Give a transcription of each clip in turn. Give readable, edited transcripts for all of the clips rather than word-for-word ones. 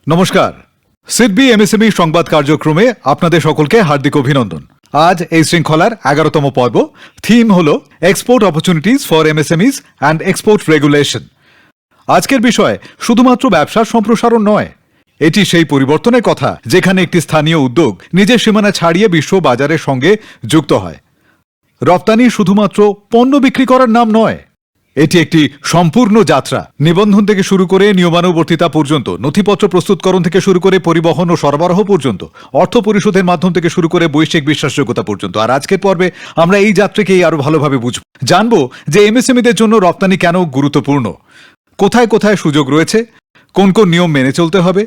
নমস্কার, সিডবি এমএসএমই সংবাদ কার্যক্রমে আপনাদের সকলকে হার্দিক অভিনন্দন। আজ এই শৃঙ্খলার 11তম পর্ব। থিম হল export opportunities for MSMEs and export regulation. আজকের বিষয় শুধুমাত্র ব্যবসার সম্প্রসারণ নয়, এটি সেই পরিবর্তনের কথা যেখানে একটি স্থানীয় উদ্যোগ নিজের সীমানা ছাড়িয়ে বিশ্ব বাজারের সঙ্গে যুক্ত হয়। রপ্তানি শুধুমাত্র পণ্য বিক্রি করার নাম নয়, এটি একটি সম্পূর্ণ যাত্রা। নিবন্ধন থেকে শুরু করে নিয়মানুবর্তিতা পর্যন্ত, নথিপত্র প্রস্তুতকরণ থেকে শুরু করে পরিবহন ও সরবরাহ পর্যন্ত, অর্থ পরিশোধের মাধ্যম থেকে শুরু করে বৈশ্বিক বিশ্বাসযোগ্যতা পর্যন্ত। আর আজকের পর্বে আমরা এই যাত্রাকেই আরো ভালোভাবে বুঝব, জানবো যে এমএসএমইদের জন্য রপ্তানি কেন গুরুত্বপূর্ণ, কোথায় কোথায় সুযোগ রয়েছে, কোন কোন নিয়ম মেনে চলতে হবে,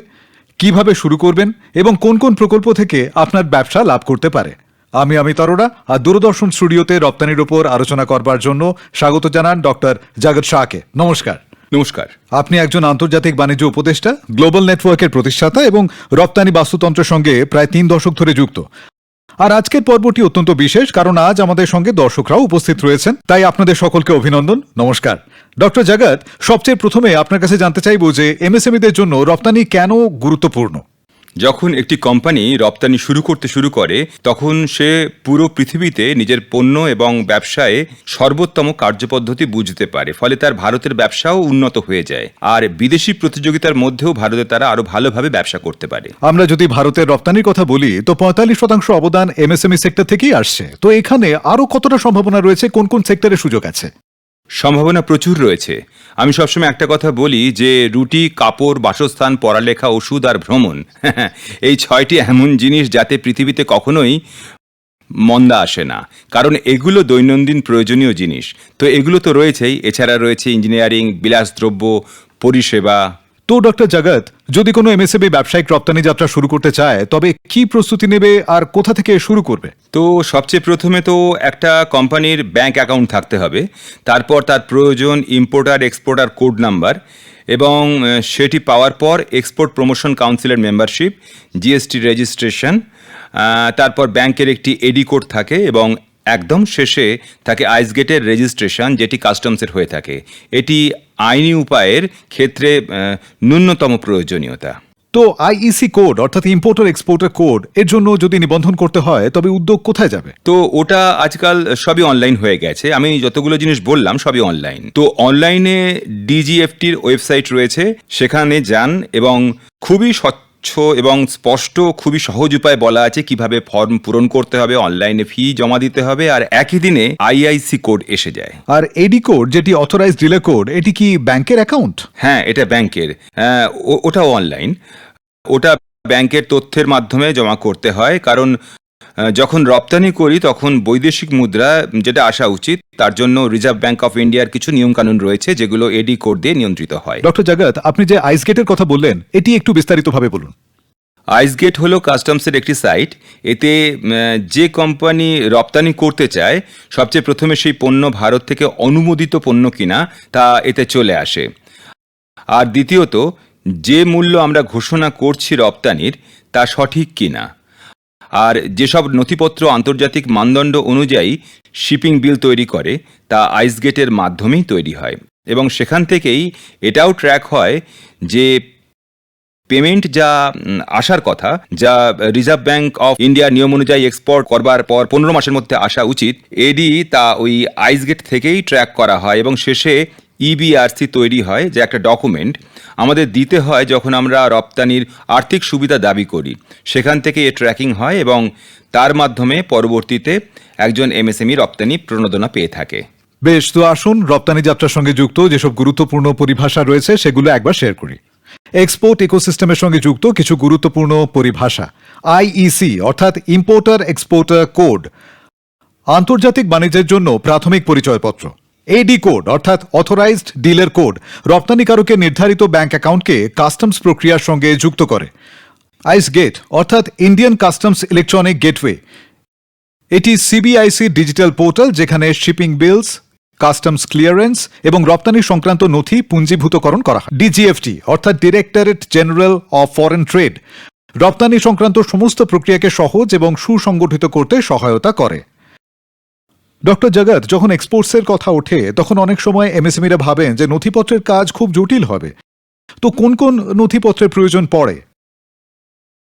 কিভাবে শুরু করবেন এবং কোন কোন প্রকল্প থেকে আপনার ব্যবসা লাভ করতে পারে। আমি অমিত অরোরা, আর দূরদর্শন স্টুডিওতে রপ্তানির উপর আলোচনা করবার জন্য স্বাগত জানান ডক্টর জগৎ শাহকে। নমস্কার। নমস্কার। আপনি একজন আন্তর্জাতিক বাণিজ্য উপদেষ্টা, গ্লোবাল নেটওয়ার্কের প্রতিষ্ঠাতা এবং রপ্তানি বাস্তুতন্ত্রের সঙ্গে প্রায় 3 দশক ধরে যুক্ত। আর আজকের পর্বটি অত্যন্ত বিশেষ, কারণ আজ আমাদের সঙ্গে দর্শকরাও উপস্থিত রয়েছেন, তাই আপনাদের সকলকে অভিনন্দন। নমস্কার ডক্টর জগৎ। সবচেয়ে প্রথমে আপনার কাছে জানতে চাইব যে এমএসএমইদের জন্য রপ্তানি কেন গুরুত্বপূর্ণ। যখন একটি কোম্পানি রপ্তানি শুরু করে তখন সে পুরো পৃথিবীতে নিজের পণ্য এবং ব্যবসায় সর্বোত্তম কার্যপদ্ধতি বুঝতে পারে, ফলে তার ভারতের ব্যবসাও উন্নত হয়ে যায়, আর বিদেশি প্রতিযোগিতার মধ্যেও ভারতে তারা আরো ভালোভাবে ব্যবসা করতে পারে। আমরা যদি ভারতের রপ্তানির কথা বলি তো 45% অবদান এমএসএমই সেক্টর থেকেই আসছে। তো এখানে আরো কতটা সম্ভাবনা রয়েছে, কোন কোন সেক্টরে সুযোগ আছে? সম্ভাবনা প্রচুর রয়েছে। আমি সবসময় একটা কথা বলি যে রুটি, কাপড়, বাসস্থান, পড়ালেখা, ওষুধ আর ভ্রমণ, এই 6টি এমন জিনিস যাতে পৃথিবীতে কখনোই মন্দা আসে না, কারণ এগুলো দৈনন্দিন প্রয়োজনীয় জিনিস। তো এগুলো তো রয়েছেই, এছাড়া রয়েছে ইঞ্জিনিয়ারিং, বিলাসদ্রব্য, পরিষেবা। তো ডক্টর জগৎ, যদি কোনো এমএসএমই ব্যবসায়িক রপ্তানি যাত্রা শুরু করতে চায় তবে কি প্রস্তুতি নেবে আর কোথা থেকে শুরু করবে? তো সবচেয়ে প্রথমে তো একটা কোম্পানির ব্যাংক অ্যাকাউন্ট থাকতে হবে, তারপর তার প্রয়োজন ইম্পোর্টার এক্সপোর্টার কোড নাম্বার, এবং সেটি পাওয়ার পর এক্সপোর্ট প্রমোশন কাউন্সিলের মেম্বারশিপ, জিএসটি রেজিস্ট্রেশন, তারপর ব্যাংকের একটি এডি কোড থাকে, এবং একদম শেষে থাকে আইসগেটের রেজিস্ট্রেশন, যেটি কাস্টমসের হয়ে থাকে। এটি আইনি উপায়ের ক্ষেত্রে ন্যূনতম প্রয়োজনীয়তা। তো আইইসি কোড অর্থাৎ ইম্পোর্টার এক্সপোর্টার কোড এর জন্য যদি নিবন্ধন করতে হয় তবে উদ্যোগ কোথায় যাবে? তো ওটা আজকাল সবই অনলাইন হয়ে গেছে। আমি যতগুলো জিনিস বললাম সবই অনলাইন। তো অনলাইনে ডিজিএফটির ওয়েবসাইট রয়েছে, সেখানে যান এবং খুবই স্বচ্ছ এবং স্পষ্ট, খুবই সহজ উপায় বলা আছে কিভাবে ফর্ম পূরণ করতে হবে, অনলাইনে ফি জমা দিতে হবে, আর একই দিনে আইআইসি কোড এসে যায়। আর এডি কোড যেটি অথরাইজড ডিলার কোড, এটি কি ব্যাংকের অ্যাকাউন্ট? হ্যাঁ, এটা ব্যাংকের। ওটাও অনলাইন। ওটা ব্যাংকের তথ্যের মাধ্যমে জমা করতে হয়, কারণ যখন রপ্তানি করি তখন বৈদেশিক মুদ্রা যেটা আসা উচিত, তার জন্য রিজার্ভ ব্যাংক অফ ইন্ডিয়ার কিছু নিয়মকানুন রয়েছে যেগুলো এডি কোড দিয়ে নিয়ন্ত্রিত হয়। ডক্টর জগৎ, আপনি যে আইসগেটের কথা বললেন এটি একটু বিস্তারিতভাবে বলুন। আইসগেট হলো কাস্টমসের একটি সাইট। এতে যে কোম্পানি রপ্তানি করতে চায় সবচেয়ে প্রথমে সেই পণ্য ভারত থেকে অনুমোদিত পণ্য কিনা তা এতে চলে আসে, আর দ্বিতীয়ত যে মূল্য আমরা ঘোষণা করছি রপ্তানির তা সঠিক কিনা, আর যেসব নথিপত্র আন্তর্জাতিক মানদণ্ড অনুযায়ী শিপিং বিল তৈরি করে তা আইসগেটের মাধ্যমেই তৈরি হয়, এবং সেখান থেকেই এটাও ট্র্যাক হয় যে পেমেন্ট যা আসার কথা, যা রিজার্ভ ব্যাংক অফ ইন্ডিয়ার নিয়ম অনুযায়ী এক্সপোর্ট করবার পর 15 মাসের মধ্যে আসা উচিত, এডি তা ওই আইসগেট থেকেই ট্র্যাক করা হয়, এবং শেষে ইবিআরসি তৈরি হয়, যে একটা ডকুমেন্ট আমাদের দিতে হয় যখন আমরা রপ্তানির আর্থিক সুবিধা দাবি করি। সেখান থেকে এ ট্র্যাকিং হয় এবং তার মাধ্যমে পরবর্তীতে একজন এমএসএমই রপ্তানি প্রণোদনা পেয়ে থাকে। বেশ, তো আসুন রপ্তানি যাত্রার সঙ্গে যুক্ত যেসব গুরুত্বপূর্ণ পরিভাষা রয়েছে সেগুলো একবার শেয়ার করি। এক্সপোর্ট ইকোসিস্টেমের সঙ্গে যুক্ত কিছু গুরুত্বপূর্ণ পরিভাষা। আইইসি অর্থাৎ ইম্পোর্টার এক্সপোর্টার কোড, আন্তর্জাতিক বাণিজ্যের জন্য প্রাথমিক পরিচয়পত্র। এডি কোড অর্থাৎ অথরাইজড ডিলার কোড, রপ্তানিকারকের নির্ধারিত ব্যাংক অ্যাকাউন্টকে কাস্টমস প্রক্রিয়ার সঙ্গে যুক্ত করে। আইসগেট অর্থাৎ ইন্ডিয়ান কাস্টমস ইলেকট্রনিক গেটওয়ে, এটি সিবিআইসি ডিজিটাল পোর্টাল যেখানে শিপিং বিলস, কাস্টমস ক্লিয়ারেন্স এবং রপ্তানি সংক্রান্ত নথি পুঞ্জীভূতকরণ করা হয়। ডিজিএফটি অর্থাৎ directorate general of foreign trade, রপ্তানি সংক্রান্ত সমস্ত প্রক্রিয়াকে সহজ এবং সুসংগঠিত করতে সহায়তা করে। ডক্টর জগৎ, যখন এক্সপোর্টসের কথা ওঠে তখন অনেক সময় এমএসএমইরা ভাবেন যে নথিপত্রের কাজ খুব জটিল হবে। তো কোন কোন নথিপত্রের প্রয়োজন পড়ে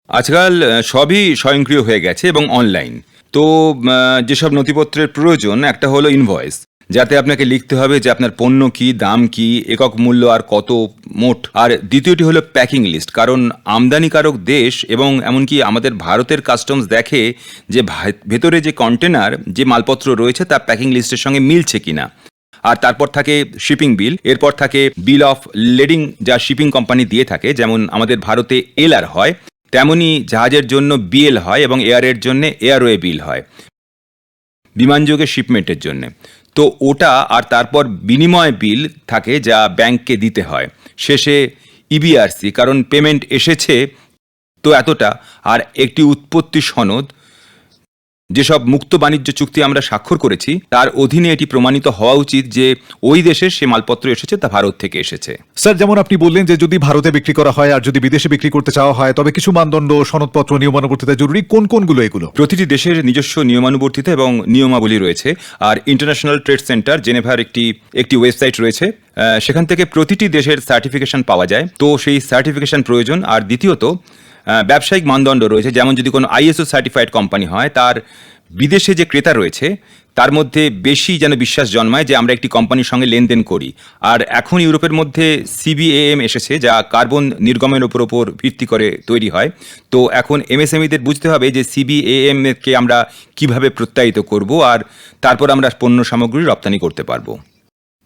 আজকাল সবই স্বয়ংক্রিয় হয়ে গেছে এবং অনলাইন। তো যেসব নথিপত্রের প্রয়োজন, একটা হলো ইনভয়েস, যাতে আপনাকে লিখতে হবে যে আপনার পণ্য কি, দাম কি, একক মূল্য আর কত মোট। আর দ্বিতীয়টি হলো প্যাকিং লিস্ট, কারণ আমদানিকারক দেশ এবং এমনকি আমাদের ভারতের কাস্টমস দেখে যে ভেতরে যে কন্টেনার, যে মালপত্র রয়েছে তার প্যাকিং লিস্টের সঙ্গে মিলছে কিনা। আর তারপর থাকে শিপিং বিল, এরপর থাকে বিল অফ লেডিং, যা শিপিং কোম্পানি দিয়ে থাকে। যেমন আমাদের ভারতে এলআর হয়, তেমনি জাহাজের জন্য বিএল হয় এবং এয়ারের জন্য এয়ারওয়ে বিল হয়, বিমানযোগে শিপমেন্টের জন্য। তো ওটা, আর তারপর বিনিময় বিল থাকে যা ব্যাংককে দিতে হয়। শেষে ইবিআরসি, কারণ পেমেন্ট এসেছে তো এতটা, আর একটি উৎপত্তি সনদ। যেসব মুক্ত বাণিজ্য চুক্তি আমরা স্বাক্ষর করেছি তার অধীনে এটি প্রমাণিত হওয়া উচিত যে ওই দেশে সে মালপত্র এসেছে তা ভারত থেকে এসেছে। স্যার, যেমন আপনি বললেন যে যদি ভারতে বিক্রি করা হয় আর যদি বিদেশে বিক্রি করতে চাওয়া হয়, তবে কিছু মানদণ্ড, সনদপত্র, নিয়মানুবর্তিতা জরুরি। কোনগুলো এগুলো? প্রতিটি দেশের নিজস্ব নিয়মানুবর্তিতা এবং নিয়মাবলী রয়েছে। আর ইন্টারন্যাশনাল ট্রেড সেন্টার জেনেভার একটি ওয়েবসাইট রয়েছে, সেখান থেকে প্রতিটি দেশের সার্টিফিকেশন পাওয়া যায়। তো সেই সার্টিফিকেশন প্রয়োজন। আর দ্বিতীয়ত ব্যবসায়িক মানদণ্ড রয়েছে, যেমন যদি কোনো আইএসও সার্টিফাইড কোম্পানি হয়, তার বিদেশে যে ক্রেতা রয়েছে তার মধ্যে বেশি যেন বিশ্বাস জন্মায় যে আমরা একটি কোম্পানির সঙ্গে লেনদেন করি। আর এখন ইউরোপের মধ্যে সিবিএএম এসেছে, যা কার্বন নির্গমের ওপর ভিত্তি করে তৈরি হয়। তো এখন এমএসএমইদের বুঝতে হবে যে সিবিএএম কে আমরা কিভাবে প্রত্যায়িত করব, আর তারপর আমরা পণ্য সামগ্রী রপ্তানি করতে পারবো।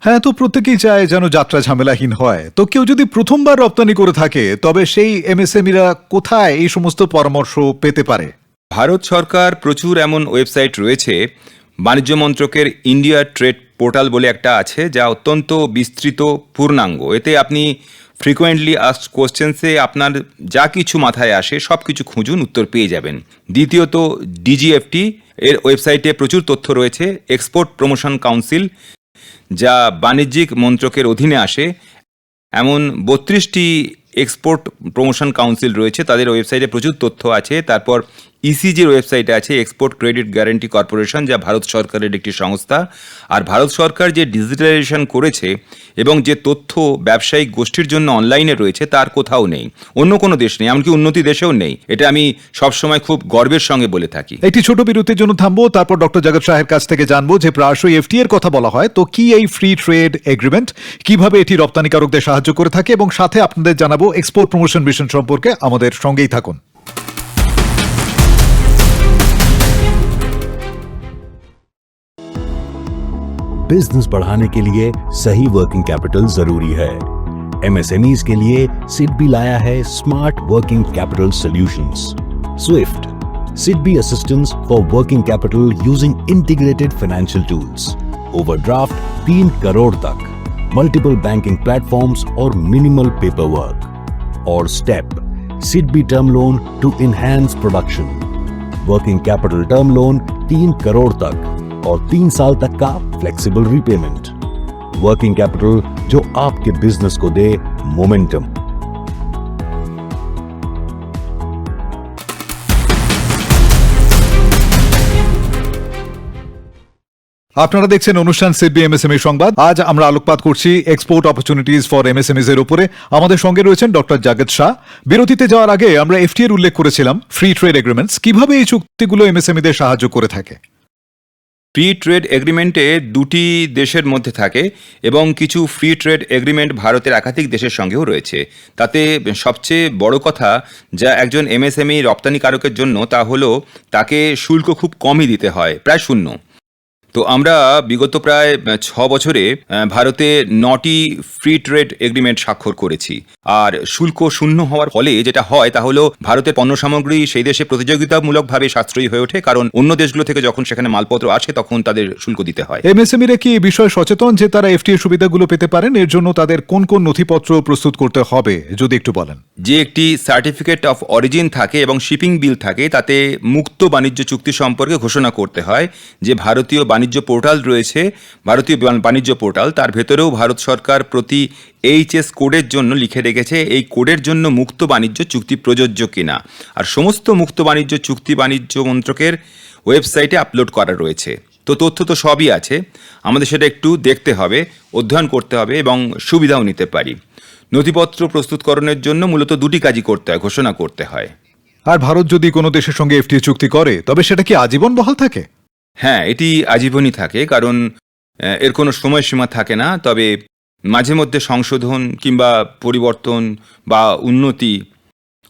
হ্যাঁ, তো প্রত্যেকেই চায় যেন যাত্রা ঝামেলাহীন হয়। তো কেউ যদি প্রথমবার রপ্তানি করে থাকে, তবে সেই এমএসএমইরা কোথায় এই সমস্ত পরামর্শ পেতে পারে? ভারত সরকার প্রচুর এমন ওয়েবসাইট রয়েছে। বাণিজ্য মন্ত্রকের ইন্ডিয়া ট্রেড পোর্টাল বলে একটা আছে, যা অত্যন্ত বিস্তৃত, পূর্ণাঙ্গ। এতে আপনি ফ্রিকোয়েন্টলি আস্কড কোশ্চেন্সে আপনার যা কিছু মাথায় আসে সব কিছু খুঁজুন, উত্তর পেয়ে যাবেন। দ্বিতীয়ত ডিজিএফটি এর ওয়েবসাইটে প্রচুর তথ্য রয়েছে। এক্সপোর্ট প্রমোশন কাউন্সিল, যা বাণিজ্যিক মন্ত্রকের অধীনে আসে, এমন 32টি এক্সপোর্ট প্রমোশন কাউন্সিল রয়েছে, তাদের ওয়েবসাইটে প্রচুর তথ্য আছে। তারপর ইসিজির ওয়েবসাইটে আছে এক্সপোর্ট ক্রেডিট গ্যারান্টি কর্পোরেশন, যা ভারত সরকারের একটি সংস্থা। আর ভারত সরকার যে ডিজিটালাইজেশন করেছে এবং যে তথ্য ব্যবসায়িক গোষ্ঠীর জন্য অনলাইনে রয়েছে, তার কোথাও নেই, অন্য কোনো দেশ নেই, এমনকি উন্নতি দেশেও নেই। এটা আমি সবসময় খুব গর্বের সঙ্গে বলে থাকি। একটি ছোট বিরতির জন্য থামবো, তারপর ডক্টর জগৎ শাহের কাছ থেকে জানবো যে প্রায়শই এফটিএ এর কথা বলা হয়। তো কি এই ফ্রি ট্রেড এগ্রিমেন্ট, কিভাবে এটি রপ্তানিকারকদের সাহায্য করে থাকে, এবং সাথে আপনাদের জানাবো এক্সপোর্ট প্রমোশন মিশন সম্পর্কে। আমাদের সঙ্গেই থাকুন। बिजनेस बढ़ाने के लिए सही वर्किंग कैपिटल जरूरी है। एमएसएमईज के लिए सिडबी लाया है smart working capital solutions. SWIFT SIDBI assistance for working capital using integrated financial tools, overdraft 3 crore तक, मल्टीपल बैंकिंग प्लेटफॉर्म्स और मिनिमल पेपर वर्क। और STEP SIDBI term loan to enhance production, working capital term loan 3 crore तक और 3 साल तक का फ्लेक्सिबल रीपेमेंट। वर्किंग कैपिटल जो आपके बिजनेस को दे मोमेंटम। আপনারা দেখছেন অনুষ্ঠান সিডবি এমএসএমই সংবাদ। আজ আমরা আলোকপাত করছি এক্সপোর্ট অপরচুনিটিজ ফর এমএসএমইজ এর উপরে। আমাদের সঙ্গে রয়েছেন ডক্টর জগৎ শাহ। বিরতিতে যাওয়ার আগে আমরা এফটিএ এর উল্লেখ করেছিলাম, ফ্রি ট্রেড এগ্রিমেন্টস, কিভাবে এই চুক্তিগুলো এমএসএমইদের সাহায্য করে থাকে। ফ্রি ট্রেড এগ্রিমেন্টে দুটি দেশের মধ্যে থাকে এবং কিছু ফ্রি ট্রেড এগ্রিমেন্ট ভারতের একাধিক দেশের সঙ্গেও রয়েছে। তাতে সবচেয়ে বড় কথা যা একজন এমএসএমই রপ্তানিকারকের জন্য, তা হলো তাকে শুল্ক খুব কমই দিতে হয়, প্রায় শূন্য। তো আমরা বিগত প্রায় 6 বছরে ভারতে 9টি ফ্রি ট্রেড এগ্রিমেন্ট স্বাক্ষর করেছি। আর শুল্ক শূন্য হওয়ার ফলে যেটা হয় তা হলো ভারতের পণ্য সামগ্রী সেই দেশে প্রতিযোগিতামূলকভাবে সাশ্রয়ী হয়ে ওঠে, কারণ অন্য দেশগুলো থেকে যখন সেখানে মালপত্র আসে তখন তাদের শুল্ক দিতে হয়। এমএসএমইরা কি এই বিষয়ে সচেতন যে তারা এফটিএ সুবিধাগুলো পেতে পারেন? এর জন্য তাদের কোন কোন নথিপত্র প্রস্তুত করতে হবে যদি একটু বলেন। যে একটি সার্টিফিকেট অফ অরিজিন থাকে এবং শিপিং বিল থাকে, তাতে মুক্ত বাণিজ্য চুক্তি সম্পর্কে ঘোষণা করতে হয়। যে ভারতীয় বাণিজ্য পোর্টাল রয়েছে, ভারতীয় বাণিজ্য পোর্টাল, তার ভেতরেও ভারত সরকার প্রতি এইচএস কোডের জন্য লিখে রেখেছে এই কোডের জন্য মুক্ত বাণিজ্য চুক্তি প্রযোজ্য কিনা। আর সমস্ত মুক্ত বাণিজ্য চুক্তি বাণিজ্য মন্ত্রকের ওয়েবসাইটে আপলোড করা রয়েছে। তো তথ্য তো সবই আছে, আমাদের সেটা একটু দেখতে হবে, অধ্যয়ন করতে হবে এবং সুবিধাও নিতে পারি। নথিপত্র প্রস্তুতকরণের জন্য মূলত দুটি কাজই করতে হয়, ঘোষণা করতে হয়। আর ভারত যদি কোনো দেশের সঙ্গে এফটিএ চুক্তি করে তবে সেটা কি আজীবন বহাল থাকে? হ্যাঁ, এটি আজীবনই থাকে, কারণ এর কোনো সময়সীমা থাকে না। তবে মাঝে মধ্যে সংশোধন কিংবা পরিবর্তন বা উন্নতি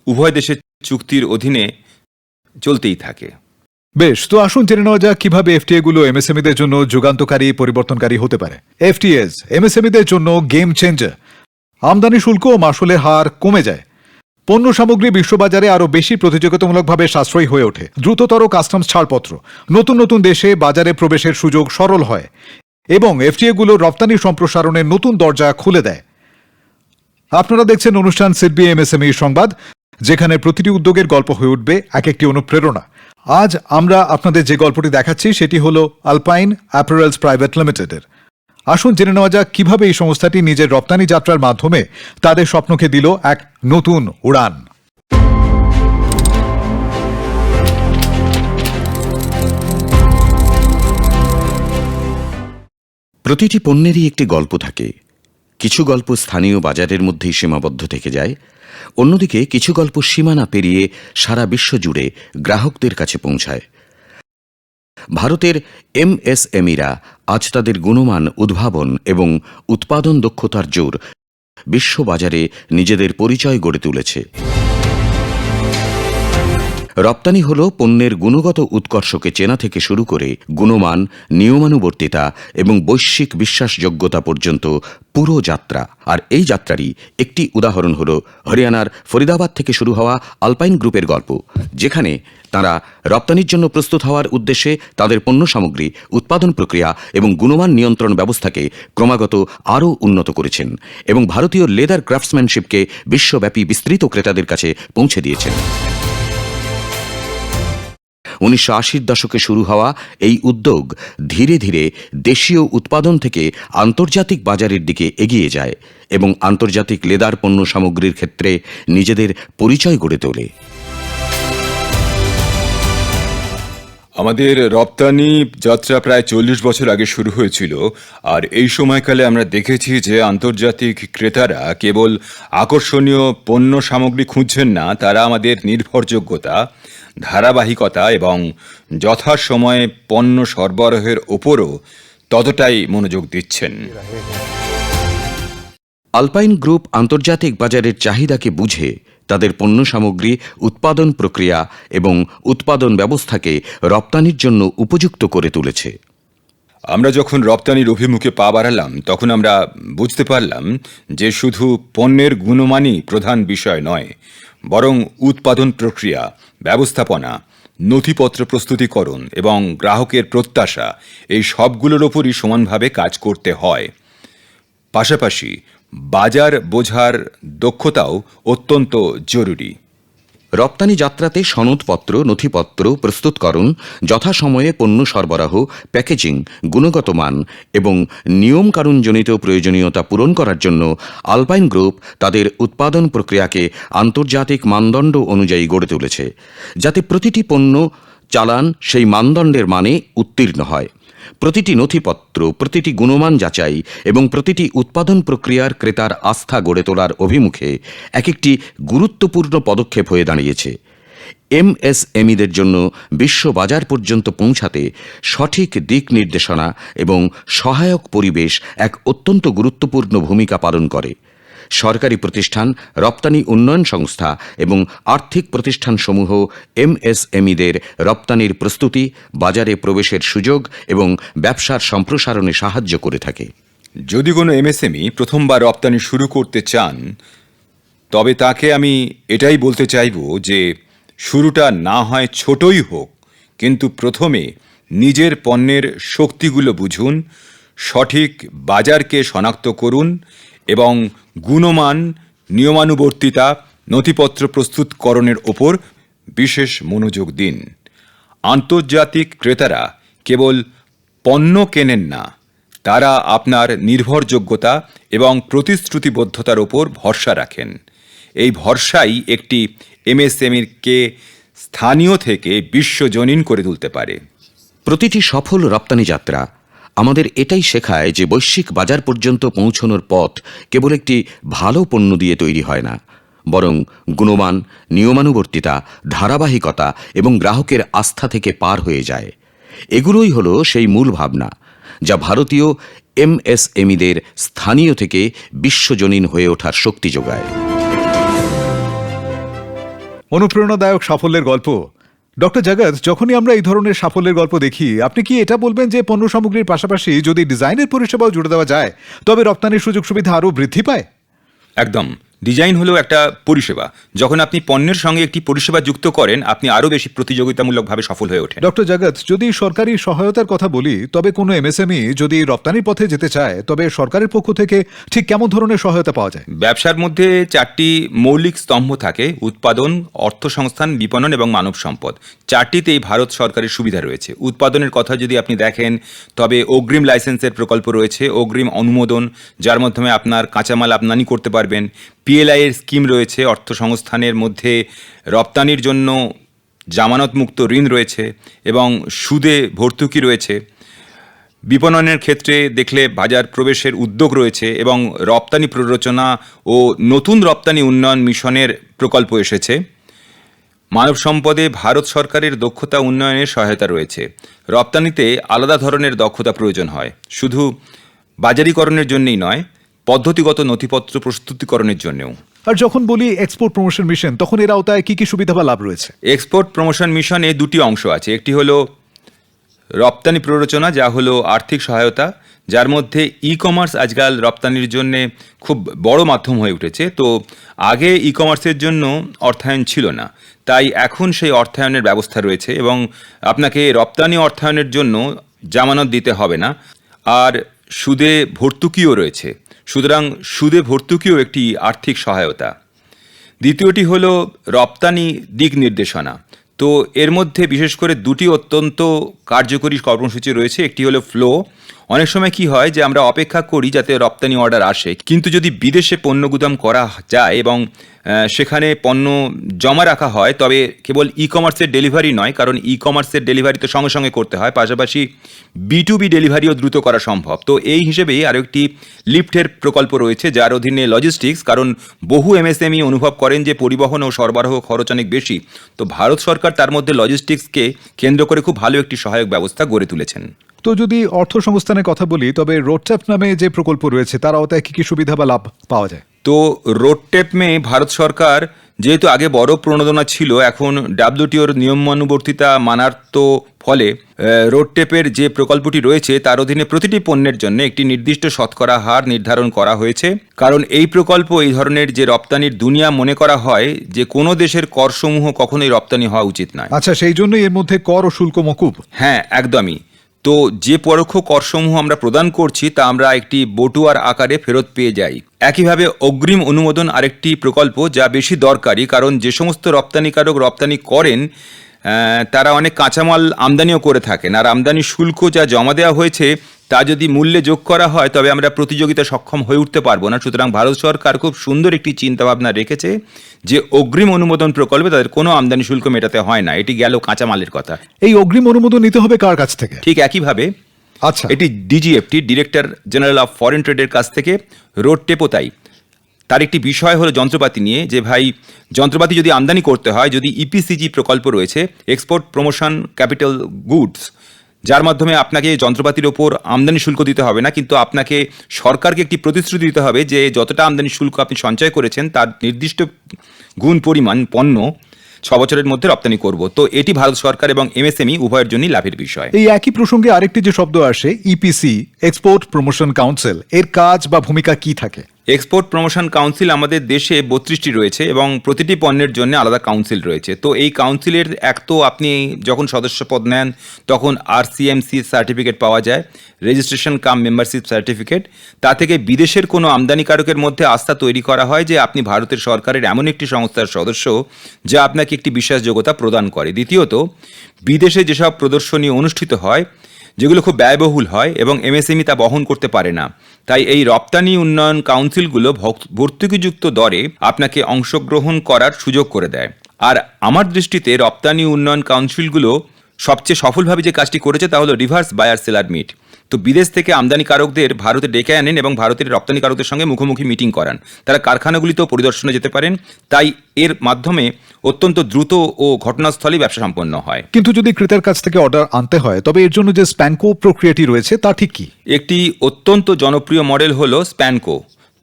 উভয় দেশের চুক্তির অধীনে চলতেই থাকে। বেশ, তো আসুন জেনে নেওয়া যাক কিভাবে এফটিএ গুলো এমএসএমইদের জন্য যুগান্তকারী পরিবর্তনকারী হতে পারে। এফটিএস এমএসএমইদের জন্য গেম চেঞ্জার। আমদানি শুল্ক ও মাসুলের হার কমে যায়। পণ্য সামগ্রী বিশ্ববাজারে আরও বেশি প্রতিযোগিতামূলকভাবে সাশ্রয়ী হয়ে ওঠে। দ্রুততর কাস্টমস ছাড়পত্র, নতুন নতুন দেশে বাজারে প্রবেশের সুযোগ সরল হয় এবং এফটিএ গুলো রপ্তানি সম্প্রসারণের নতুন দরজা খুলে দেয়। আপনারা দেখছেন অনুষ্ঠান সিডবি এমএসএমই সংবাদ, যেখানে প্রতিটি উদ্যোগের গল্প হয়ে উঠবে এক একটি অনুপ্রেরণা। আজ আমরা আপনাদের যে গল্পটি দেখাচ্ছি সেটি হলো আলপাইন অ্যাপারেলস প্রাইভেট লিমিটেডের। আসুন জেনে নেওয়া যাক কিভাবে এই সংস্থাটি নিজের রপ্তানি যাত্রার মাধ্যমে তাদের স্বপ্নকে দিল এক নতুন উড়ান। প্রতিটি পণ্যেরই একটি গল্প থাকে। কিছু গল্প স্থানীয় বাজারের মধ্যেই সীমাবদ্ধ থেকে যায়, অন্যদিকে কিছু গল্প সীমানা পেরিয়ে সারা বিশ্ব জুড়ে গ্রাহকদের কাছে পৌঁছায়। ভারতের এমএসএমইরা আজ তাদের গুণমান, উদ্ভাবন এবং উৎপাদন দক্ষতার জোর বিশ্ববাজারে নিজেদের পরিচয় গড়ে তুলেছে। রপ্তানি হল পণ্যের গুণগত উৎকর্ষকে চেনা থেকে শুরু করে গুণমান, নিয়মানুবর্তিতা এবং বৈশ্বিক বিশ্বাসযোগ্যতা পর্যন্ত পুরো যাত্রা। আর এই যাত্রারই একটি উদাহরণ হল হরিয়ানার ফরিদাবাদ থেকে শুরু হওয়া আলপাইন গ্রুপের গল্প, যেখানে তারা রপ্তানির জন্য প্রস্তুত হওয়ার উদ্দেশ্যে তাদের পণ্য সামগ্রী, উৎপাদন প্রক্রিয়া এবং গুণমান নিয়ন্ত্রণ ব্যবস্থাকে ক্রমাগত আরও উন্নত করেছেন এবং ভারতীয় লেদার ক্রাফটসম্যানশিপকে বিশ্বব্যাপী বিস্তৃত ক্রেতাদের কাছে পৌঁছে দিয়েছেন। 1980-র দশকে শুরু হওয়া এই উদ্যোগ ধীরে ধীরে দেশীয় উৎপাদন থেকে আন্তর্জাতিক বাজারের দিকে এগিয়ে যায় এবং আন্তর্জাতিক লেদার পণ্য সামগ্রীর ক্ষেত্রে নিজেদের পরিচয় গড়ে তোলে। আমাদের রপ্তানি যাত্রা প্রায় 40 বছর আগে শুরু হয়েছিল, আর এই সময়কালে আমরা দেখেছি যে আন্তর্জাতিক ক্রেতারা কেবল আকর্ষণীয় পণ্য সামগ্রী খুঁজছেন না, তারা আমাদের নির্ভরযোগ্যতা, ধারাবাহিকতা এবং যথাসময়ে পণ্য সরবরাহের ওপরও ততটাই মনোযোগ দিচ্ছেন। আলপাইন গ্রুপ আন্তর্জাতিক বাজারের চাহিদাকে বুঝে তাদের পণ্য সামগ্রী, উৎপাদন প্রক্রিয়া এবং উৎপাদন ব্যবস্থাকে রপ্তানির জন্য উপযুক্ত করে তুলেছে। আমরা যখন রপ্তানির অভিমুখে পা বাড়ালাম তখন আমরা বুঝতে পারলাম যে শুধু পণ্যের গুণমানই প্রধান বিষয় নয়, বরং উৎপাদন প্রক্রিয়া, ব্যবস্থাপনা, নথিপত্র প্রস্তুতিকরণ এবং গ্রাহকের প্রত্যাশা, এই সবগুলোর ওপরই সমানভাবে কাজ করতে হয়। পাশাপাশি বাজার বোঝার দক্ষতাও অত্যন্ত জরুরি। রপ্তানি যাত্রাতে সনদপত্র, নথিপত্র প্রস্তুতকরণ, যথাসময়ে পণ্য সরবরাহ, প্যাকেজিং, গুণগত মান এবং নিয়মকানুনজনিত প্রয়োজনীয়তা পূরণ করার জন্য আলপাইন গ্রুপ তাদের উৎপাদন প্রক্রিয়াকে আন্তর্জাতিক মানদণ্ড অনুযায়ী গড়ে তুলেছে, যাতে প্রতিটি পণ্য চালান সেই মানদণ্ডের মানে উত্তীর্ণ হয়। প্রতিটি নথিপত্র, প্রতিটি গুণমান যাচাই এবং প্রতিটি উৎপাদন প্রক্রিয়ার ক্রেতার আস্থা গড়ে তোলার অভিমুখে এক একটি গুরুত্বপূর্ণ পদক্ষেপ হয়ে দাঁড়িয়েছে। এমএসএমইদের জন্য বিশ্ববাজার পর্যন্ত পৌঁছাতে সঠিক দিক নির্দেশনা এবং সহায়ক পরিবেশ এক অত্যন্ত গুরুত্বপূর্ণ ভূমিকা পালন করে। সরকারি প্রতিষ্ঠান, রপ্তানি উন্নয়ন সংস্থা এবং আর্থিক প্রতিষ্ঠানসমূহ এমএসএমইদের রপ্তানির প্রস্তুতি, বাজারে প্রবেশের সুযোগ এবং ব্যবসার সম্প্রসারণে সাহায্য করে থাকে। যদি কোনো এমএসএমই প্রথমবার রপ্তানি শুরু করতে চান, তবে তাকে আমি এটাই বলতে চাইব যে শুরুটা না হয় ছোটই হোক, কিন্তু প্রথমে নিজের পণ্যের শক্তিগুলো বুঝুন, সঠিক বাজারকে শনাক্ত করুন এবং গুণমান, নিয়মানুবর্তিতা, নথিপত্র প্রস্তুতকরণের ওপর বিশেষ মনোযোগ দিন। আন্তর্জাতিক ক্রেতারা কেবল পণ্য কেনেন না, তারা আপনার নির্ভরযোগ্যতা এবং প্রতিশ্রুতিবদ্ধতার ওপর ভরসা রাখেন। এই ভরসাই একটি এমএসএমইকে স্থানীয় থেকে বিশ্বজনীন করে তুলতে পারে। প্রতিটি সফল রপ্তানি যাত্রা আমাদের এটাই শেখায় যে বৈশ্বিক বাজার পর্যন্ত পৌঁছানোর পথ কেবল একটি ভালো পণ্য দিয়ে তৈরি হয় না, বরং গুণমান, নিয়মানুবর্তিতা, ধারাবাহিকতা এবং গ্রাহকের আস্থা থেকে পার হয়ে যায়। এগুলোই হলো সেই মূল ভাবনা যা ভারতীয় এমএসএমইদের স্থানীয় থেকে বিশ্বজনীন হয়ে ওঠার শক্তি যোগায়। অনুপ্রেরণাদায়ক সাফল্যের গল্প। ডক্টর জগৎ, যখনই আমরা এই ধরনের সাফল্যের গল্প দেখি, আপনি কি এটা বলবেন যে পণ্য সামগ্রীর পাশাপাশি যদি ডিজাইনের পরিষেবাও জুড়ে দেওয়া যায় তবে রপ্তানির সুযোগ সুবিধা আরও বৃদ্ধি পায়? একদম। ডিজাইন হলো একটা পরিষেবা। যখন আপনি পণ্যের সঙ্গে একটি পরিষেবা যুক্ত করেন, আপনি আরও বেশি প্রতিযোগিতামূলকভাবে সফল হয়ে ওঠেন। ডক্টর জগৎ, যদি সরকারি সহায়তার কথা বলি, তবে কোনো এমএসএমই যদি রপ্তানির পথে যেতে চায় তবে সরকারের পক্ষ থেকে ঠিক কেমন ধরনের সহায়তা পাওয়া যায়? ব্যবসার মধ্যে 4টি মৌলিক স্তম্ভ থাকে: উৎপাদন, অর্থসংস্থান, বিপণন এবং মানব সম্পদ। 4টিতেই ভারত সরকারের সুবিধা রয়েছে। উৎপাদনের কথা যদি আপনি দেখেন, তবে অগ্রিম লাইসেন্সের প্রকল্প রয়েছে, অগ্রিম অনুমোদন যার মাধ্যমে আপনার কাঁচামাল আমদানি করতে পারবেন। পিএলআই এর স্কিম রয়েছে, অর্থসংস্থানের মধ্যে রপ্তানির জন্য জামানতমুক্ত ঋণ রয়েছে এবং সুদে ভর্তুকি রয়েছে। বিপণনের ক্ষেত্রে দেখলে বাজার প্রবেশের উদ্যোগ রয়েছে এবং রপ্তানি প্ররোচনা ও নতুন রপ্তানি উন্নয়ন মিশনের প্রকল্প এসেছে। মানব সম্পদে ভারত সরকারের দক্ষতা উন্নয়নের সহায়তা রয়েছে। রপ্তানিতে আলাদা ধরনের দক্ষতা প্রয়োজন হয়, শুধু বাজারিকরণের জন্যই নয়, পদ্ধতিগত নথিপত্র প্রস্তুতিকরণের জন্যও। আর যখন বলি এক্সপোর্ট প্রমোশন মিশন, তখন এর আওতায় কি কি সুবিধা বা লাভ রয়েছে? এক্সপোর্ট প্রমোশন মিশনে 2টি অংশ আছে। একটি হলো রপ্তানি প্ররোচনা, যা হলো আর্থিক সহায়তা, যার মধ্যে ই কমার্স আজকাল রপ্তানির জন্য খুব বড় মাধ্যম হয়ে উঠেছে। তো আগে ই কমার্সের জন্য অর্থায়ন ছিল না, তাই এখন সেই অর্থায়নের ব্যবস্থা রয়েছে এবং আপনাকে রপ্তানি অর্থায়নের জন্য জামানত দিতে হবে না। আর সুদে ভর্তুকিও রয়েছে, সুতরাং সুদে ভর্তুকিও একটি আর্থিক সহায়তা। দ্বিতীয়টি হলো রপ্তানি দিক নির্দেশনা। তো এর মধ্যে বিশেষ করে 2টি অত্যন্ত কার্যকরী কর্মসূচি রয়েছে। একটি হলো ফ্লো। অনেক সময় কি হয় যে আমরা অপেক্ষা করি যাতে রপ্তানি অর্ডার আসে, কিন্তু যদি বিদেশে পণ্য গুদাম করা যায় এবং সেখানে পণ্য জমা রাখা হয়, তবে কেবল ই কমার্সের ডেলিভারি নয়, কারণ ই কমার্সের ডেলিভারি তো সঙ্গে সঙ্গে করতে হয়, পাশাপাশি B2B ডেলিভারিও দ্রুত করা সম্ভব। তো এই হিসেবেই আরও একটি লিফটের প্রকল্প রয়েছে, যার অধীনে লজিস্টিক্স, কারণ বহু এমএসএমই অনুভব করেন যে পরিবহন ও সরবরাহ খরচ অনেক বেশি। তো ভারত সরকার তার মধ্যে লজিস্টিক্সকে কেন্দ্র করে খুব ভালো একটি সহায়ক ব্যবস্থা গড়ে তুলেছেন। তো যদি অর্থ সংস্থানের কথা বলি, তবে রোডট্যাপ নামে যে প্রকল্প রয়েছে তার আওতায় কি কি সুবিধা বা লাভ পাওয়া যায়? তো রোডটেপে ভারত সরকার যেহেতু আগে বড় প্রণোদনা ছিল, এখন WTOর নিয়মানুবর্তিতা মানার তো ফলে রোডটেপের যে প্রকল্পটি রয়েছে তার অধীনে প্রতিটি পণ্যের জন্য একটি নির্দিষ্ট শতকরা হার নির্ধারণ করা হয়েছে। কারণ এই প্রকল্প এই ধরনের যে রপ্তানির দুনিয়া মনে করা হয় যে কোনো দেশের করসমূহ কখনোই রপ্তানি হওয়া উচিত নয়। আচ্ছা, সেই জন্যই এর মধ্যে কর ও শুল্ক মকুব? হ্যাঁ, একদমই। তো যে পরোক্ষ করসমূহ আমরা প্রদান করছি তা আমরা একটি বটুয়ার আকারে ফেরত পেয়ে যাই। একইভাবে অগ্রিম অনুমোদন আরেকটি প্রকল্প যা বেশি দরকারি, কারণ যে সমস্ত রপ্তানিকারক রপ্তানি করেন তারা অনেক কাঁচামাল আমদানিও করে থাকেন, আর আমদানি শুল্ক যা জমা দেওয়া হয়েছে তা যদি মূল্যে যোগ করা হয় তবে আমরা প্রতিযোগিতা সক্ষম হয়ে উঠতে পারবো না। সুতরাং ভারত সরকার খুব সুন্দর একটি চিন্তাভাবনা রেখেছে যে অগ্রিম অনুমোদন প্রকল্পে তাদের কোনো আমদানি শুল্ক মেটাতে হয় না। এটি গেল কাঁচামালের কথা। এই অগ্রিম অনুমোদন নিতে হবে কার কাছ থেকে? ঠিক একইভাবে আচ্ছা, এটি DGFT, director general of foreign ট্রেডের কাছ থেকে। রোডটেপও তাই। তার একটি বিষয় হলো যন্ত্রপাতি নিয়ে, যে ভাই যন্ত্রপাতি যদি আমদানি করতে হয়, যদি ইপিসিজি প্রকল্প রয়েছে, এক্সপোর্ট প্রমোশন ক্যাপিটাল গুডস, যার মাধ্যমে আপনাকে যন্ত্রপাতির ওপর আমদানি শুল্ক দিতে হবে না, কিন্তু আপনাকে সরকারকে একটি প্রতিশ্রুতি দিতে হবে যে যতটা আমদানি শুল্ক আপনি সঞ্চয় করেছেন তার নির্দিষ্ট গুণ পরিমাণ পণ্য 6 বছরের মধ্যে রপ্তানি করব। তো এটি ভারত সরকার এবং এমএসএমই উভয়ের জন্যই লাভের বিষয়। এই একই প্রসঙ্গে আরেকটি যে শব্দ আসে, ইপিসি, এক্সপোর্ট প্রমোশন কাউন্সিল, এর কাজ বা ভূমিকা কি থাকে? এক্সপোর্ট প্রমোশন কাউন্সিল আমাদের দেশে 32টি রয়েছে এবং প্রতিটি পণ্যের জন্য আলাদা কাউন্সিল রয়েছে। তো এই কাউন্সিলের এক তো আপনি যখন সদস্যপদ নেন তখন RCMC সার্টিফিকেট পাওয়া যায়, রেজিস্ট্রেশন কাম মেম্বারশিপ সার্টিফিকেট। তা থেকে বিদেশের কোনো আমদানিকারকের মধ্যে আস্থা তৈরি করা হয় যে আপনি ভারতের সরকারের এমন একটি সংস্থার সদস্য যা আপনাকে একটি বিশ্বাসযোগ্যতা প্রদান করে। দ্বিতীয়ত, বিদেশে যেসব প্রদর্শনী অনুষ্ঠিত হয় যেগুলো খুব ব্যয়বহুল হয় এবং এমএসএমই তা বহন করতে পারে না, তাই এই রপ্তানি উন্নয়ন কাউন্সিলগুলো ভর্তুকিযুক্ত দরে আপনাকে অংশগ্রহণ করার সুযোগ করে দেয়। আর আমার দৃষ্টিতে রপ্তানি উন্নয়ন কাউন্সিলগুলো সবচেয়ে সফলভাবে যে কাজটি করেছে তা হলো রিভার্স বায়ার সেলার মিট। তো বিদেশ থেকে আমদানিকারকদের ভারতে ডেকে আনেন এবং ভারতের রপ্তানিকারকদের সঙ্গে মুখোমুখি মিটিং করান। তারা কারখানাগুলিতেও পরিদর্শনে যেতে পারেন, তাই এর মাধ্যমে অত্যন্ত দ্রুত ও ঘটনাস্থলেই ব্যবসা সম্পন্ন হয়। কিন্তু যদি ক্রেতার কাছ থেকে অর্ডার আনতে হয় তবে এর জন্য যে স্প্যানকো প্রক্রিয়াটি রয়েছে তা ঠিক কি? একটি অত্যন্ত জনপ্রিয় মডেল হলো স্প্যানকো।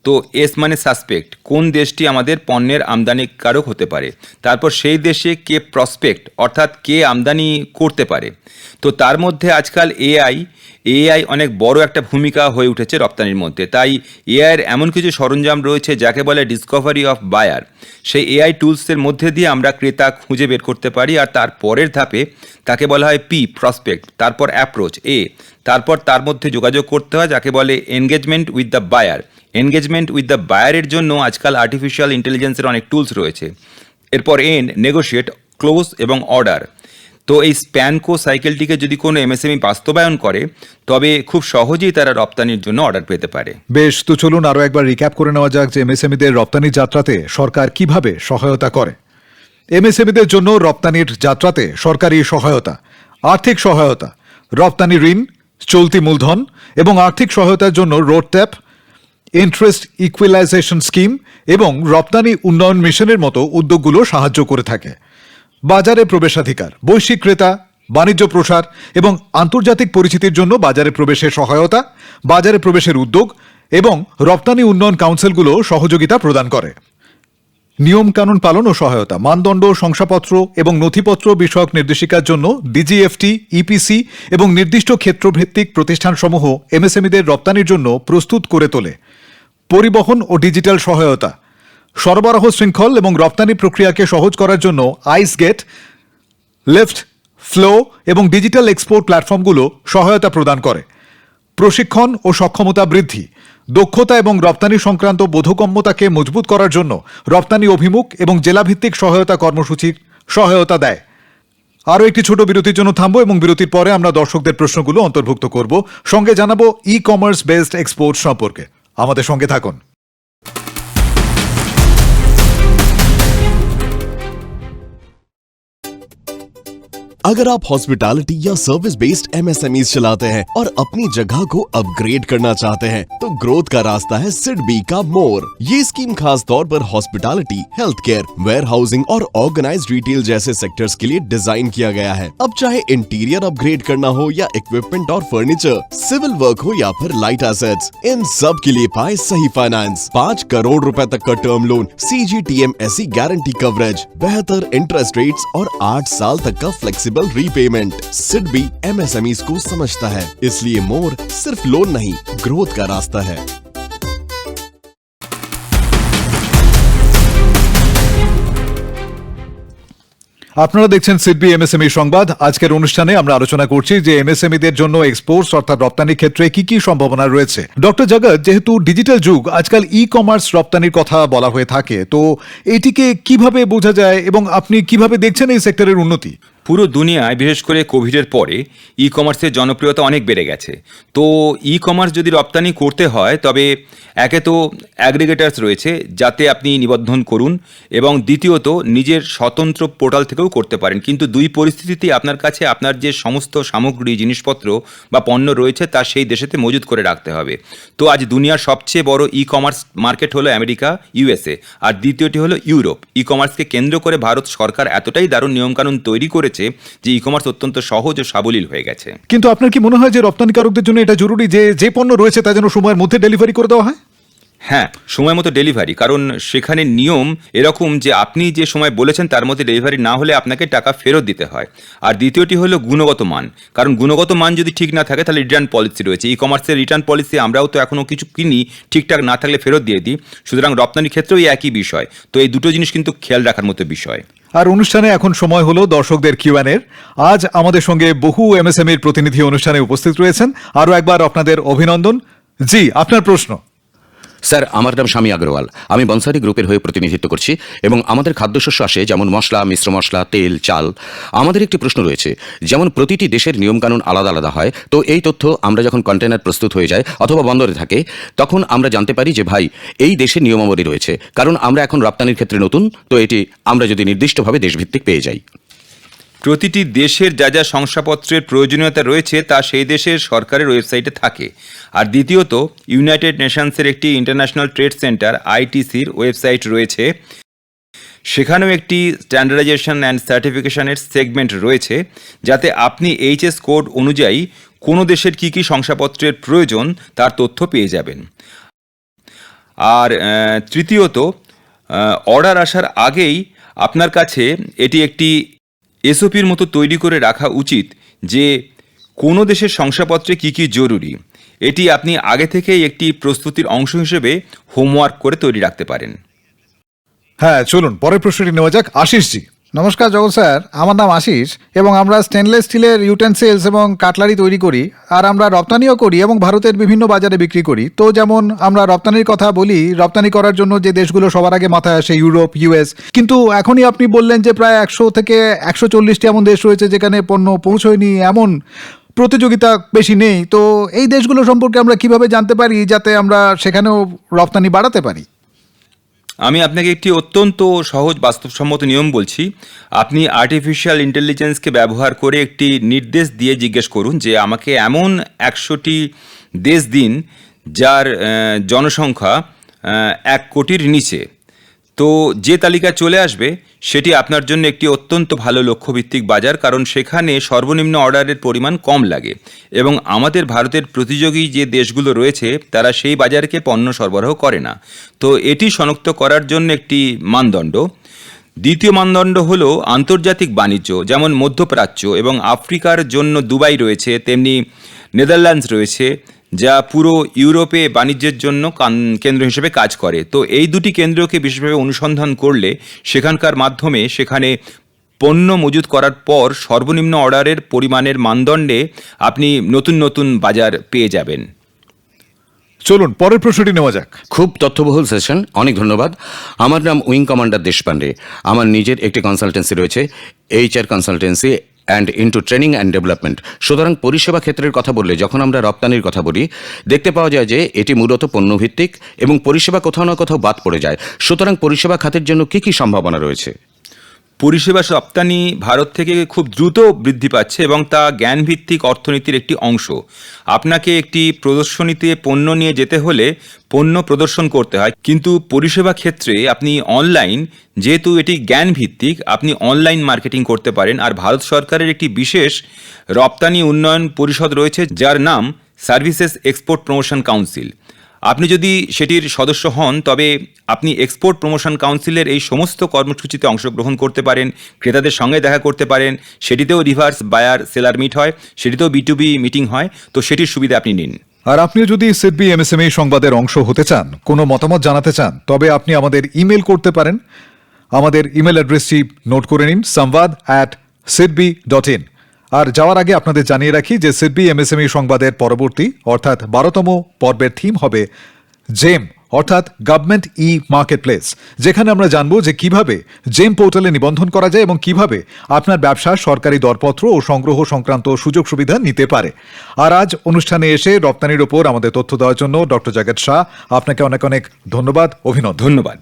তো এস মানে সাসপেক্ট, কোন দেশটি আমাদের পণ্যের আমদানিকারক হতে পারে, তারপর সেই দেশে কে প্রসপেক্ট অর্থাৎ কে আমদানি করতে পারে। তো তার মধ্যে আজকাল এআই অনেক বড় একটা ভূমিকা হয়ে উঠেছে রপ্তানির মধ্যে। তাই এআইয়ের এমন কিছু সরঞ্জাম রয়েছে যাকে বলে ডিসকভারি অফ বায়ার। সেই এআই টুলসের মধ্যে দিয়ে আমরা ক্রেতা খুঁজে বের করতে পারি, আর তার পরের ধাপে তাকে বলা হয় পি প্রসপেক্ট, তারপর অ্যাপ্রোচ এ, তারপর তার মধ্যে যোগাযোগ করতে হয় যাকে বলে engagement with the buyer. Engagement with the বায়ারের জন্য আজকাল আর্টিফিশিয়াল ইন্টেলিজেন্সের অনেক টুলস রয়েছে। এরপর এন নেগোশিয়েট, ক্লোজ এবং অর্ডার। তো এই স্প্যানকো সাইকেলটিকে যদি কোনো এমএসএমই বাস্তবায়ন করে তবে খুব সহজেই তারা রপ্তানির জন্য অর্ডার পেতে পারে। বেশ, তো চলুন আরও একবার রিক্যাপ করে নেওয়া যাক যে এমএসএমইদের রপ্তানি যাত্রাতে সরকার কিভাবে সহায়তা করে। এমএসএমইদের জন্য রপ্তানির যাত্রাতে সরকারি সহায়তা, আর্থিক সহায়তা, রপ্তানি ঋণ, চলতি মূলধন এবং আর্থিক সহায়তার জন্য road tap, interest equalisation scheme এবং রপ্তানি উন্নয়ন মিশনের মতো উদ্যোগগুলো সাহায্য করে থাকে। বাজারে প্রবেশাধিকার, বৈশ্বিক ক্রেতা, বাণিজ্য প্রসার এবং আন্তর্জাতিক পরিচিতির জন্য বাজারে প্রবেশের সহায়তা, বাজারে প্রবেশের উদ্যোগ এবং রপ্তানি উন্নয়ন কাউন্সিলগুলো সহযোগিতা প্রদান করে। নিয়ম কানুন পালন ও সহায়তা, মানদণ্ড, শংসাপত্র এবং নথিপত্র বিষয়ক নির্দেশিকার জন্য ডিজিএফটি, ইপিসি এবং নির্দিষ্ট ক্ষেত্রভিত্তিক প্রতিষ্ঠানসমূহ এমএসএমইদের রপ্তানির জন্য প্রস্তুত করে তোলে। পরিবহন ও ডিজিটাল সহায়তা, সরবরাহ শৃঙ্খল এবং রপ্তানি প্রক্রিয়াকে সহজ করার জন্য আইস গেট, লেফট, ফ্লো এবং ডিজিটাল এক্সপোর্ট প্ল্যাটফর্মগুলো সহায়তা প্রদান করে। প্রশিক্ষণ ও সক্ষমতা বৃদ্ধি, দক্ষতা এবং রপ্তানি সংক্রান্ত বোধগম্যতাকে মজবুত করার জন্য রপ্তানি অভিমুখ এবং জেলাভিত্তিক সহায়তা কর্মসূচির সহায়তা দেয়। আরও একটি ছোট বিরতির জন্য থামবো এবং বিরতির পরে আমরা দর্শকদের প্রশ্নগুলো অন্তর্ভুক্ত করব, সঙ্গে জানাবো ই কমার্স বেসড এক্সপোর্ট সম্পর্কে। আমাদের সঙ্গে থাকুন। अगर आप हॉस्पिटैलिटी या सर्विस बेस्ड एमएसएमईज चलाते हैं और अपनी जगह को अपग्रेड करना चाहते हैं तो ग्रोथ का रास्ता है सिडबी का मोर। ये स्कीम खास तौर पर hospitality, health care, warehousing और ऑर्गेनाइज्ड रिटेल जैसे सेक्टर्स के लिए डिजाइन किया गया है। अब चाहे इंटीरियर अपग्रेड करना हो या इक्विपमेंट और फर्नीचर, सिविल वर्क हो या फिर लाइट एसेट्स, इन सब के लिए पाए सही फाइनेंस। 5 करोड़ रुपए तक का term loan, CGTMSE guarantee coverage, बेहतर इंटरेस्ट रेट्स और 8 साल तक का फ्लेक्सिबल रीपेमेंट। सिडबी एमएसएमईज को समझता है, इसलिए मोर सिर्फ लोन नहीं, ग्रोथ का रास्ता है। আপনারা দেখছেন সিডবি এমএসএমই সংবাদ। আজকের অনুষ্ঠানে আমরা আলোচনা করছি যে এমএসএমইদের জন্য এক্সপোর্টস অর্থাৎ রপ্তানির ক্ষেত্রে কি কি সম্ভাবনা রয়েছে। ডক্টর জগৎ, যেহেতু ডিজিটাল যুগ, আজকাল ই কমার্স রপ্তানির কথা বলা হয়ে থাকে, তো এটিকে কিভাবে বোঝা যায় এবং আপনি কিভাবে দেখছেন এই সেক্টরের উন্নতি? পুরো দুনিয়ায় বিশেষ করে কোভিডের পরে ই কমার্সের জনপ্রিয়তা অনেক বেড়ে গেছে। তো ই কমার্স যদি রপ্তানি করতে হয় তবে একে তো অ্যাগ্রিগেটার্স রয়েছে যাতে আপনি নিবন্ধন করুন, এবং দ্বিতীয়ত নিজের স্বতন্ত্র পোর্টাল থেকেও করতে পারেন। কিন্তু দুই পরিস্থিতিতে আপনার কাছে আপনার যে সমস্ত সামগ্রী, জিনিসপত্র বা পণ্য রয়েছে তা সেই দেশেতে মজুত করে রাখতে হবে। তো আজ দুনিয়ার সবচেয়ে বড় ই কমার্স মার্কেট হলো আমেরিকা, ইউএসএ, আর দ্বিতীয়টি হলো ইউরোপ। ই কমার্সকে কেন্দ্র করে ভারত সরকার এতটাই দারুণ নিয়মকানুন তৈরি করেছে যে ই কমার্স অত্যন্ত সহজ ও সাবলীল হয়ে গেছে। কিন্তু আপনার কি মনে হয় যে রপ্তানিকারকদের জন্য এটা জরুরি যে যে পণ্য রয়েছে তা যেন সময়ের মধ্যে ডেলিভারি করে দেওয়া হয়? হ্যাঁ, সময় মতো ডেলিভারি, কারণ সেখানে নিয়ম এরকম যে আপনি যে সময় বলেছেন তার মধ্যে ডেলিভারি না হলে আপনাকে টাকা ফেরত দিতে হয়। আর দ্বিতীয়টি হলো গুণগত মান, কারণ গুণগত মান যদি ঠিক না থাকে তাহলে রিটার্ন পলিসি রয়েছে। ই কমার্সের রিটার্ন পলিসি আমরাও তো এখনও কিছু কিনি, ঠিকঠাক না থাকলে ফেরত দিয়ে দিই। সুতরাং রপ্তানির ক্ষেত্রেও একই বিষয়। তো এই দুটো জিনিস কিন্তু খেয়াল রাখার মতো বিষয়। আর অনুষ্ঠানে এখন সময় হলো দর্শকদের কিউএনএর। আজ আমাদের সঙ্গে বহু এমএসএমইর প্রতিনিধি অনুষ্ঠানে উপস্থিত রয়েছেন। আরও একবার আপনাদের অভিনন্দন। জি, আপনার প্রশ্ন। স্যার, আমার নাম স্বামী আগরওয়াল, আমি বনসারি গ্রুপের হয়ে প্রতিনিধিত্ব করছি এবং আমাদের খাদ্যশস্য আসে যেমন মশলা, মিশ্র মশলা, তেল, চাল। আমাদের একটি প্রশ্ন রয়েছে, যেমন প্রতিটি দেশের নিয়মকানুন আলাদা আলাদা হয়, তো এই তথ্য আমরা যখন কন্টেনার প্রস্তুত হয়ে যায় অথবা বন্দরে থাকে তখন আমরা জানতে পারি যে ভাই এই দেশের নিয়মাবলী রয়েছে, কারণ আমরা এখন রপ্তানির ক্ষেত্রে নতুন, তো এটি আমরা যদি নির্দিষ্টভাবে দেশভিত্তিক পেয়ে যাই। প্রতিটি দেশের যা যা শংসাপত্রের প্রয়োজনীয়তা রয়েছে তা সেই দেশের সরকারের ওয়েবসাইটে থাকে। আর দ্বিতীয়ত, ইউনাইটেড নেশনসের একটি ইন্টারন্যাশনাল ট্রেড সেন্টার আইটিসির ওয়েবসাইট রয়েছে, সেখানেও একটি স্ট্যান্ডার্ডাইজেশন অ্যান্ড সার্টিফিকেশনের সেগমেন্ট রয়েছে, যাতে আপনি এইচএস কোড অনুযায়ী কোনো দেশের কী কী শংসাপত্রের প্রয়োজন তার তথ্য পেয়ে যাবেন। আর তৃতীয়ত, অর্ডার আসার আগেই আপনার কাছে এটি একটি এসওপির মতো তৈরি করে রাখা উচিত যে কোনো দেশের শংসাপত্রে কী কী জরুরি। এটি আপনি আগে থেকেই একটি প্রস্তুতির অংশ হিসেবে হোমওয়ার্ক করে তৈরি রাখতে পারেন। হ্যাঁ, চলুন পরের প্রশ্নটি নেওয়া যাক। আশিসজি। নমস্কার জগৎ স্যার, আমার নাম আশিস এবং আমরা স্টেনলেস স্টিলের ইউটেন্সিলস এবং কাটলারি তৈরি করি, আর আমরা রপ্তানিও করি এবং ভারতের বিভিন্ন বাজারে বিক্রি করি। তো যেমন আমরা রপ্তানির কথা বলি, রপ্তানি করার জন্য যে দেশগুলো সবার আগে মাথায় আসে ইউরোপ, ইউএস, কিন্তু এখনই আপনি বললেন যে প্রায় 100 থেকে 140টি এমন দেশ রয়েছে যেখানে পণ্য পৌঁছয়নি, এমন প্রতিযোগিতা বেশি নেই। তো এই দেশগুলো সম্পর্কে আমরা কিভাবে জানতে পারি যাতে আমরা সেখানেও রপ্তানি বাড়াতে পারি? আমি আপনাকে একটি অত্যন্ত সহজ বাস্তবসম্মত নিয়ম বলছি। আপনি আর্টিফিশিয়াল ইন্টেলিজেন্সকে ব্যবহার করে একটি নির্দেশ দিয়ে জিজ্ঞেস করুন যে আমাকে এমন 100টি দেশ দিন যার জনসংখ্যা 1 কোটির নিচে। তো যে তালিকা চলে আসবে সেটি আপনার জন্য একটি অত্যন্ত ভালো লক্ষ্যভিত্তিক বাজার, কারণ সেখানে সর্বনিম্ন অর্ডারের পরিমাণ কম লাগে এবং আমাদের ভারতের প্রতিযোগী যে দেশগুলো রয়েছে তারা সেই বাজারকে পণ্য সরবরাহ করে না। তো এটি শনাক্ত করার জন্য একটি মানদণ্ড। দ্বিতীয় মানদণ্ড হলো আন্তর্জাতিক বাণিজ্য, যেমন মধ্যপ্রাচ্য এবং আফ্রিকার জন্য দুবাই রয়েছে, তেমনি নেদারল্যান্ডস রয়েছে, যা পুরো ইউরোপে বাণিজ্যের জন্য কেন্দ্র হিসেবে কাজ করে। তো এই দুটি কেন্দ্রকে বিশেষভাবে অনুসন্ধান করলে সেখানকার মাধ্যমে সেখানে পণ্য মজুত করার পর সর্বনিম্ন অর্ডারের পরিমাণের মানদণ্ডে আপনি নতুন নতুন বাজার পেয়ে যাবেন। চলুন পরের প্রশ্নটি নেওয়া যাক। খুব তথ্যবহুল সেশন, অনেক ধন্যবাদ। আমার নাম উইং কমান্ডার দেশপান্ডে। আমার নিজের একটি কনসালটেন্সি রয়েছে, HR consultancy and into training and development. সুতরাং পরিষেবা ক্ষেত্রের কথা বললে যখন আমরা রপ্তানির কথা বলি, দেখতে পাওয়া যায় যে এটি মূলত পণ্যভিত্তিক এবং পরিষেবা কোথাও না কোথাও বাদ পড়ে যায়। সুতরাং পরিষেবা খাতের জন্য কী কী সম্ভাবনা রয়েছে? পরিষেবা রপ্তানি ভারত থেকে খুব দ্রুত বৃদ্ধি পাচ্ছে এবং তা জ্ঞানভিত্তিক অর্থনীতির একটি অংশ। আপনাকে একটি প্রদর্শনীতে পণ্য নিয়ে যেতে হলে পণ্য প্রদর্শন করতে হয়, কিন্তু পরিষেবা ক্ষেত্রে আপনি অনলাইন, যেহেতু এটি জ্ঞানভিত্তিক, আপনি অনলাইন মার্কেটিং করতে পারেন। আর ভারত সরকারের একটি বিশেষ রপ্তানি উন্নয়ন পরিষদ রয়েছে যার নাম সার্ভিসেস এক্সপোর্ট প্রমোশন কাউন্সিল। আপনি যদি সেটির সদস্য হন তবে আপনি এক্সপোর্ট প্রমোশন কাউন্সিলের এই সমস্ত কর্মসূচিতে অংশগ্রহণ করতে পারেন, ক্রেতাদের সঙ্গে দেখা করতে পারেন, সেটিতেও রিভার্স বায়ার সেলার মিট হয়, সেটিতেও B2B মিটিং হয়। তো সেটির সুবিধা আপনি নিন। আর আপনিও যদি সিডবি MSME সংবাদের অংশ হতে চান, কোনো মতামত জানাতে চান, তবে আপনি আমাদের ইমেল করতে পারেন। আমাদের ইমেল অ্যাড্রেসটি নোট করে নিন, samvad@sidbi.in। আর যাওয়ার আগে আপনাদের জানিয়ে রাখি যে সিডবি MSME সংবাদের পরবর্তী অর্থাৎ 12তম পর্বের থিম হবে জেম, অর্থাৎ গভর্নমেন্ট মার্কেটপ্লেস, যেখানে আমরা জানবো যে কিভাবে জেম পোর্টালে নিবন্ধন করা যায় এবং কিভাবে আপনার ব্যবসা সরকারি দরপত্র ও সংগ্রহ সংক্রান্ত সুযোগ সুবিধা নিতে পারে। আর আজ অনুষ্ঠানে এসে রপ্তানির ওপর আমাদের তথ্য দেওয়ার জন্য ডক্টর জগৎ শাহ, আপনাকে অনেক অনেক ধন্যবাদ, অভিনন্দন। ধন্যবাদ।